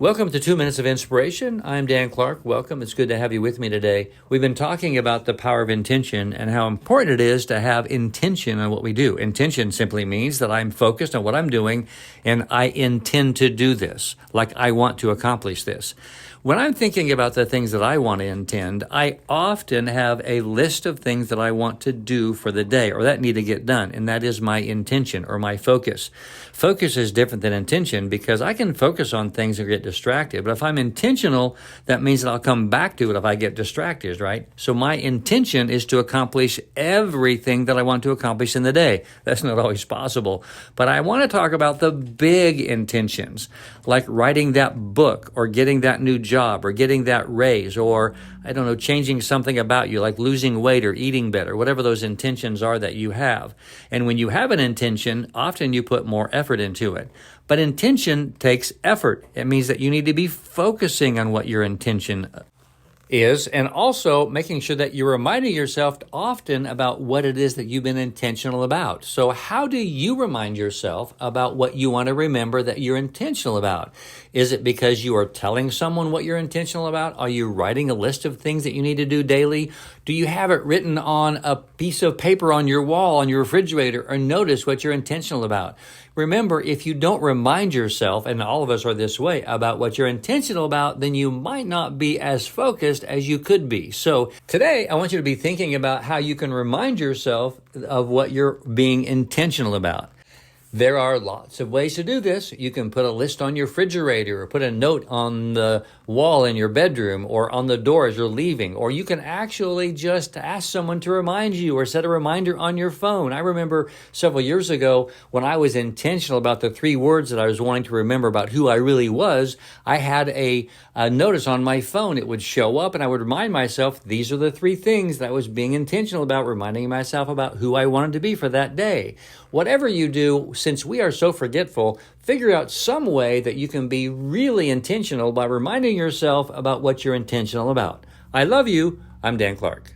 Welcome to 2 Minutes of Inspiration. I'm Dan Clark. Welcome. It's good to have you with me today. We've been talking about the power of intention and how important it is to have intention on what we do. Intention simply means that I'm focused on what I'm doing and I intend to do this, like I want to accomplish this. When I'm thinking about the things that I want to intend, I often have a list of things that I want to do for the day or that need to get done, and that is my intention or my focus. Focus is different than intention because I can focus on things and get distracted, but if I'm intentional, that means that I'll come back to it if I get distracted, right? So my intention is to accomplish everything that I want to accomplish in the day. That's not always possible, but I want to talk about the big intentions, like writing that book or getting that new job or getting that raise or, I don't know, changing something about you, like losing weight or eating better, whatever those intentions are that you have. And when you have an intention, often you put more effort into it. But intention takes effort. It means that you need to be focusing on what your intention is, and also making sure that you're reminding yourself often about what it is that you've been intentional about. So how do you remind yourself about what you want to remember that you're intentional about? Is it because you are telling someone what you're intentional about? Are you writing a list of things that you need to do daily? Do you have it written on a piece of paper on your wall, on your refrigerator, or notice what you're intentional about? Remember, if you don't remind yourself, and all of us are this way, about what you're intentional about, then you might not be as focused as you could be. So today, I want you to be thinking about how you can remind yourself of what you're being intentional about. There are lots of ways to do this. You can put a list on your refrigerator or put a note on the wall in your bedroom or on the door as you're leaving. Or you can actually just ask someone to remind you or set a reminder on your phone. I remember several years ago when I was intentional about the 3 words that I was wanting to remember about who I really was, I had a notice on my phone. It would show up and I would remind myself, these are the 3 things that I was being intentional about, reminding myself about who I wanted to be for that day. Whatever you do, since we are so forgetful, figure out some way that you can be really intentional by reminding yourself about what you're intentional about. I love you. I'm Dan Clark.